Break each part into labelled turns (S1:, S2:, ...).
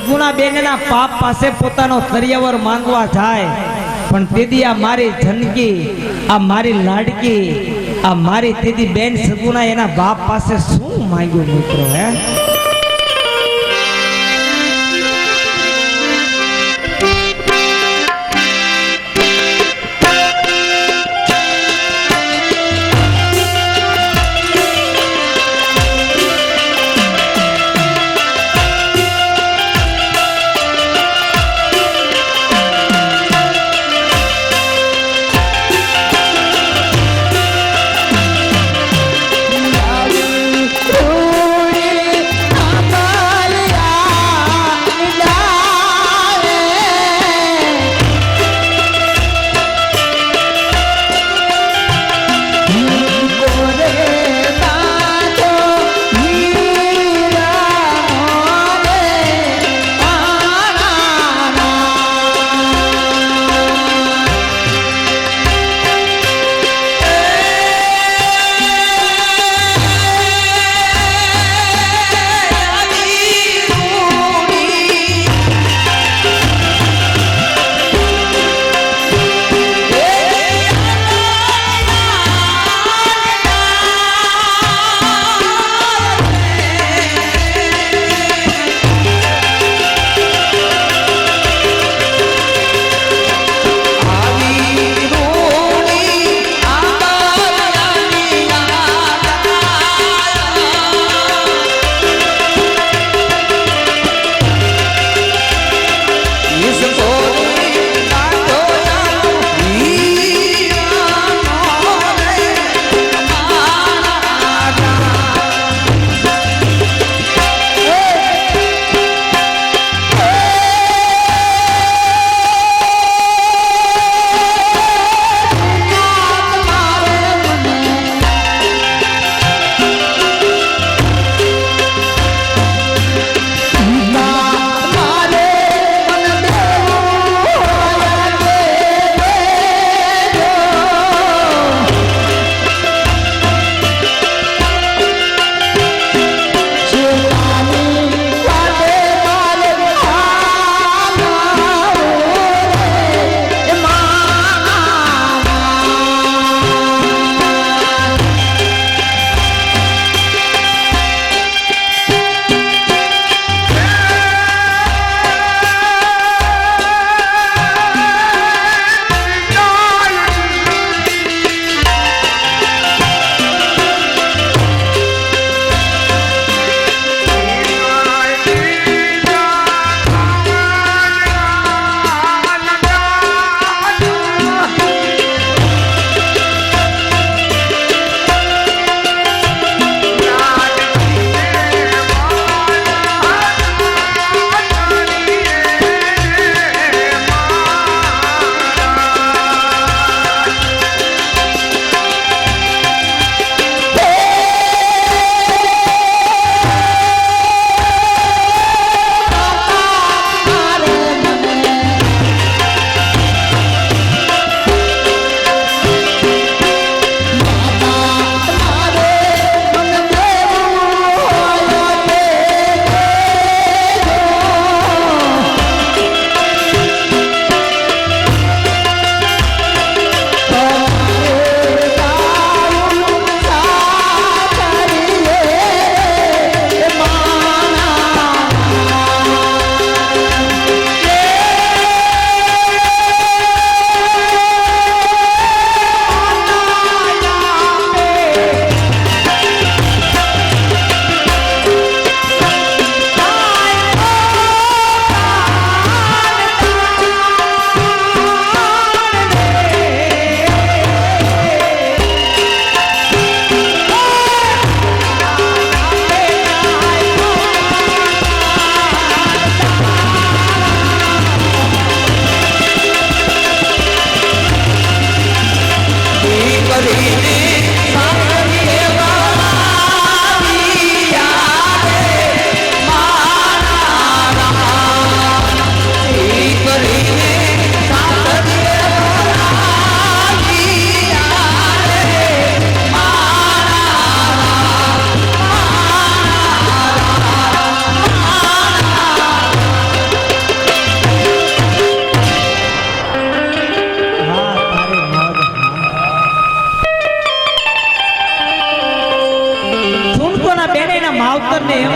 S1: સગુણા બેનના બાપ પાસે પોતાનો તરિયાવર માંગવા જાય પણ તેદી આ મારી જનકી આ મારી લાડકી આ મારી તેદી બેન સગુણા એના બાપ પાસે શું માંગ્યું મિત્રો હે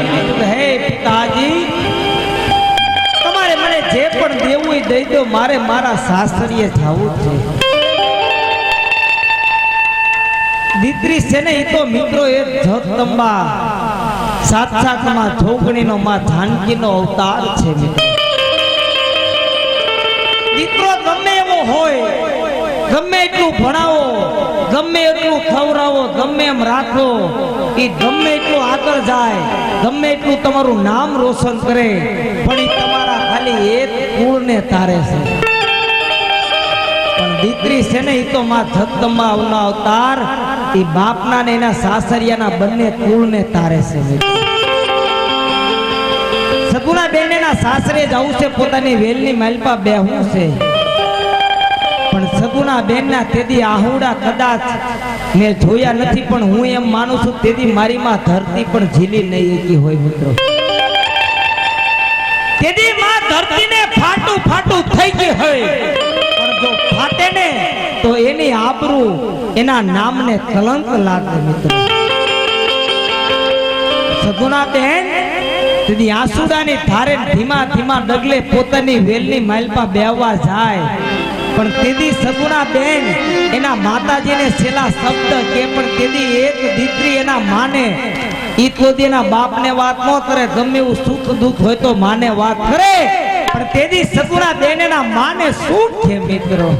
S1: એમ કીધું હે પિતાજી તમારે મને જે પણ દેવું એ દઈ દો, મારે મારા સાસરીએ જવું છે. દીકરી છે ને એ તો મિત્રો એ જગદંબા સાક્ષાતમાં જોગણીનો માં જાનકીનો અવતાર છે મિત્રો. દીકરો ગમે એવો હોય, ગમે એટલું ભણાવો, ગમે એટલું ખવડાવો, ગમે એમ રાખો, એ ગમે એટલું આગળ જાય, ગમે એટલું તમારું નામ રોશન કરે, પણ એ તમારા ખાલી એક કુળને તારે છે. પણ દીકરી છે ને એ તો માં જગદંબા અવતાર એ બાપના ને એના સાસરિયાના બંને કુળને તારે છે. સગુણા બેન એના સાસરે જવું છે, પોતાની વેલની માલપા બેહવું છે, પણ સગુણા બેન ના તેદી આહુડા કદાચ મેં જોયા નથી, પણ હું એમ માનું છું તેદી મારી માં ધરતી પણ ઝીલી નહીં એકી હોય મિત્રો. તેદી માં ધરતીને ફાટું ફાટું થઈ ગઈ હોય, પણ જો ફાટે ને તો એની આબરૂ એના નામને કલંક લાગે મિત્રો. સગુણા બેન તેદી આસુડાની ધારે ધીમા ધીમા ડગલે પોતાની વેલની માલપા બેહવા જાય, પણ તેદી સગુણા બેન એના માતાજીને છેલ્લા શબ્દ કે, પણ તેદી એક દીકરી એના માને ઈ તો એના બાપને વાત ન કરે, ગમે એવું સુખ દુઃખ હોય તો માને વાત કરે, પણ તેદી સગુણા બેન એના માને શું છે મિત્રો.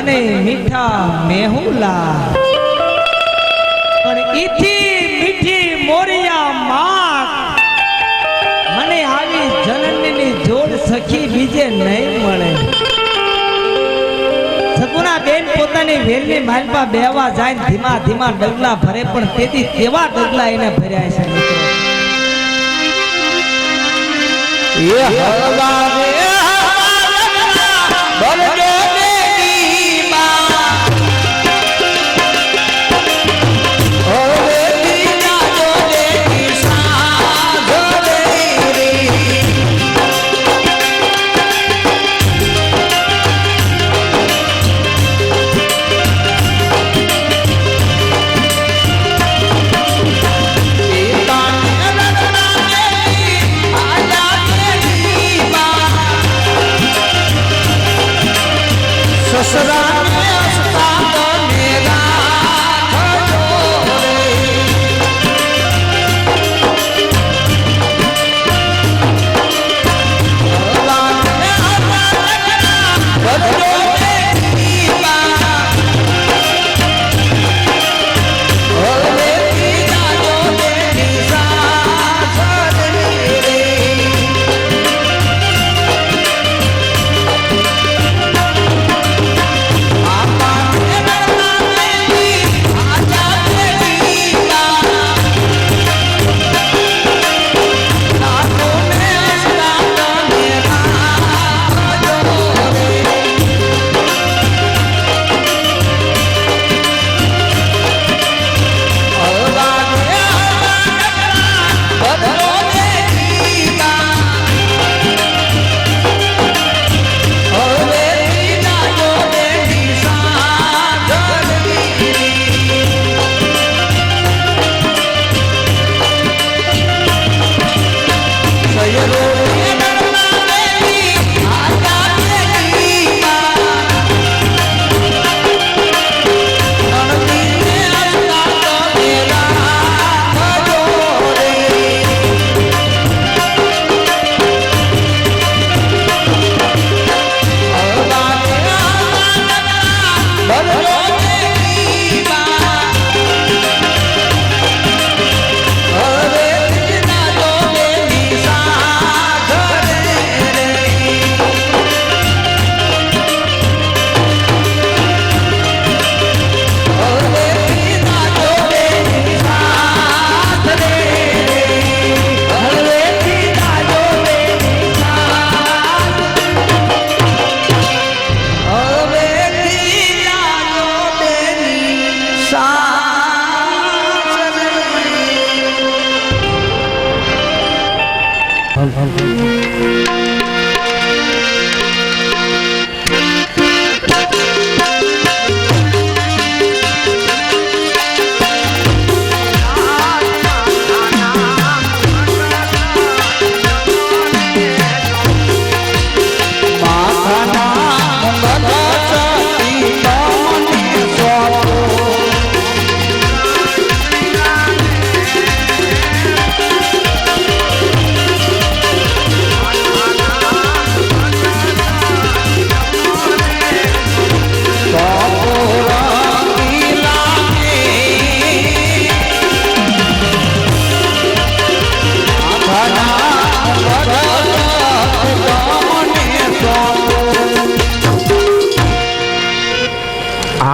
S1: અને મીઠા મેહુલા, પણ ઈથી મીઠી મોરિયા માં, મને આવી જનનીની જોડ સખી બીજે નહીં મળે. સગુણા બેન પોતાની વેલની માલપા બેહવા જાય, ધીમા ધીમા ડગલા ભરે, પણ તેથી તેવા ડગલા એને ભર્યા છે મિત્રો.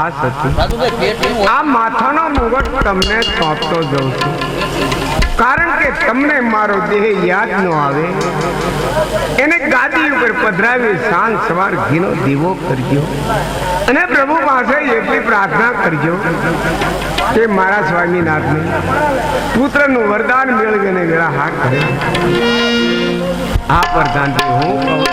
S2: હા સતી, આ માથાનો મુગટ તમને સોંપતો જઉં છું, કારણ કે તમને મારો દેહ યાદ ન આવે. એને ગાદી ઉપર પધરાવી સાંજ સવાર ઘીનો દીવો કરજો અને પ્રભુ પાસે એટલી પ્રાર્થના કરજો કે મારા સ્વામીનાથને પુત્રનું વરદાન મેળવીને વેળા હાથ કરે. આ વરદાનથી હું કહું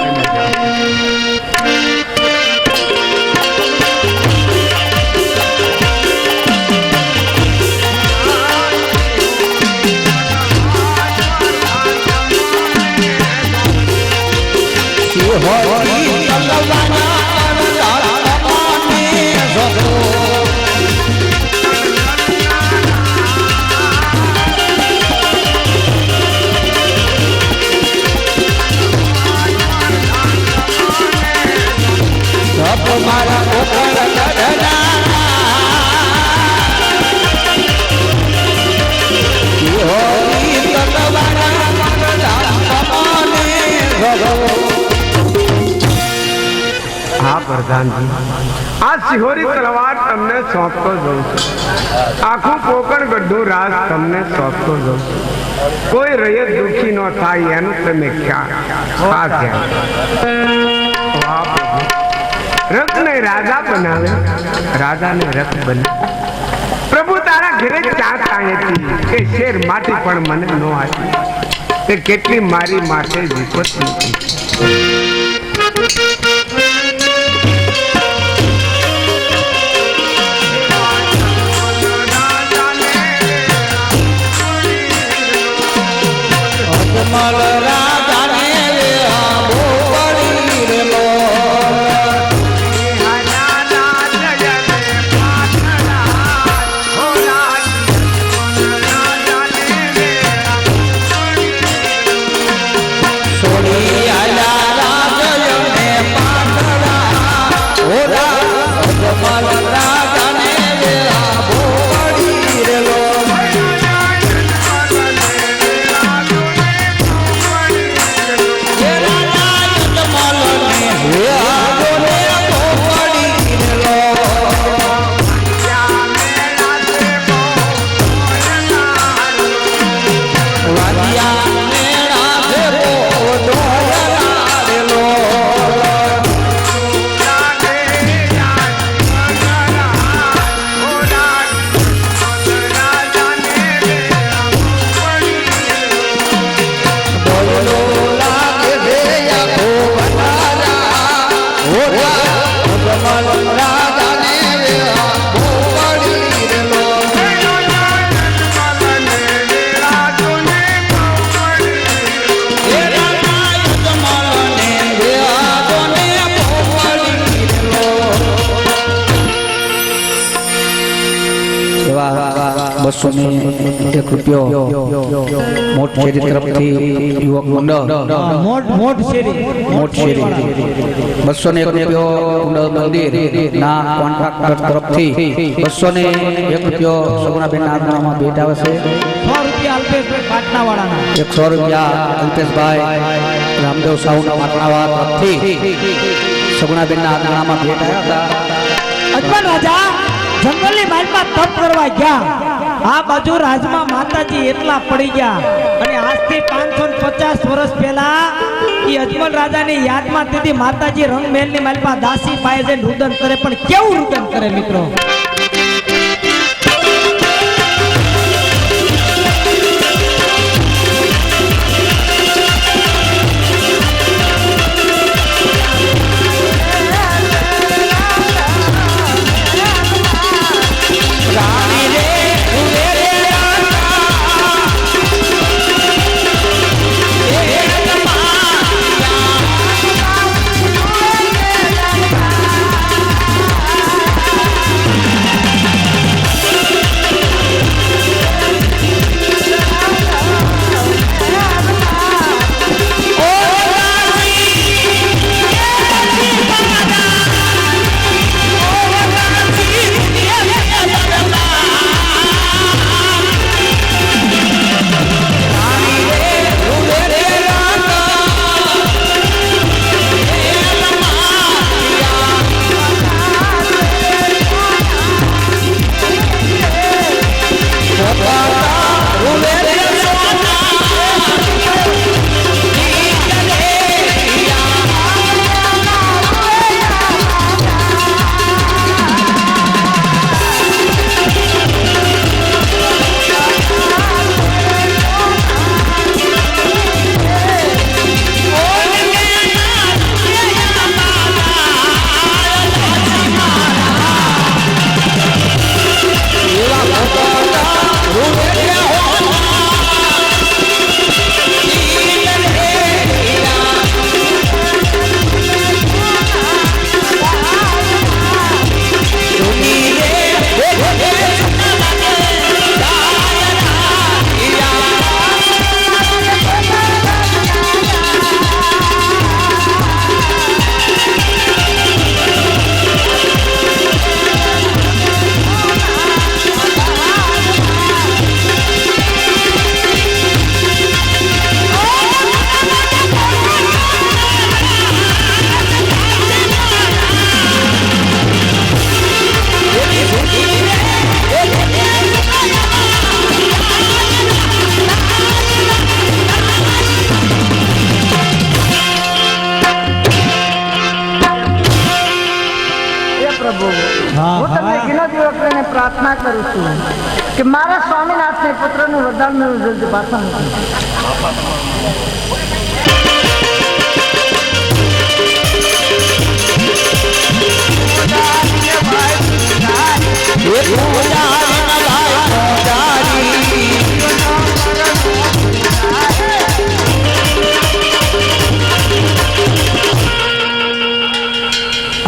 S2: પ્રધાનજી, આ સિહોરી તલવાર તમને સોંપતો જઉં છું. આખું કોકણ ગઢું રાજ તમને સોંપતો જઉં છું. કોઈ રયત દુખી ન થાય એનું તમે ખાસ ધ્યાન. રથને રાજા બનાવે, રાજાને રથ બને. પ્રભુ તારા ઘરે ચા તાણેથી કે શેર માટી પણ મને ન આપી, તે કેટલી મારી માટે વિપત્તિ હતી. ₹101 મોટ શેરી તરફથી યુવક મંડળ
S1: મોટ શેરી
S2: ₹201 મંદિર ના કોન્ટ્રાક્ટર તરફથી ₹201 સગુણાબેન નાગરામાં ભેટ આવે છે.
S1: ₹100 પાટણાવાળાના
S2: ₹100 અલ્પેશભાઈ રામદેવ સાહુના પાટણાવાળા તરફથી સગુણાબેન નાગરામાં ભેટ આવ્યા હતા.
S1: અજમલ રાજા જંગલની માલમાં તપ કરવા ગયા. આ બાજુ રાજમાં માતાજી એટલા પડી ગયા અને આજથી 550 વર્ષ પહેલા એ અજમલ રાજાની યાદમાં તેથી માતાજી રંગમહેલની માલમાં દાસી પાયે જઈને રુદન કરે. પણ કેવું રુદન કરે મિત્રો!
S3: પ્રભુ
S1: હા,
S3: હું તમને
S1: હા.
S3: ઘીનો દીવો કરીને પ્રાર્થના કરું છું કે મારા સ્વામીનાથને પુત્રનું વરદાન મેળવું જલ્દી પાછા મૂકું.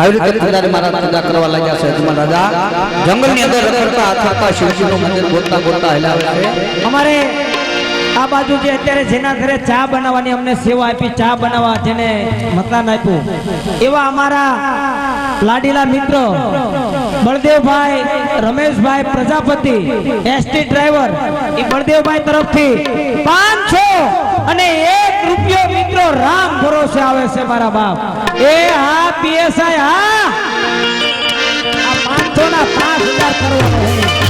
S4: આવી રીતે અત્યારે મારા પૂજા કરવા લાગ્યા છે હનુમાન રાજા જંગલની અંદર રખડતા અથડતા શિવજીનું મંદિર ગોતતા ગોતતા હેલા છે.
S1: અમારે આ બાજુ જે અત્યારે જેના ઘરે ચા બનાવવાની અમને સેવા આપી, ચા બનાવવા જેને મકાન આપ્યું, એવા અમારા લાડીલા મિત્રો બળદેવભાઈ, રમેશભાઈ પ્રજાપતિ, એસટી ડ્રાઈવર, એ બળદેવભાઈ તરફથી 500 અને 1 રૂપિયો મિત્રો રામ ભરોસે આવે છે મારા બાપ. એ હા પીએસઆઈ, હા આ 500 ના 5000 કરવાનો છે.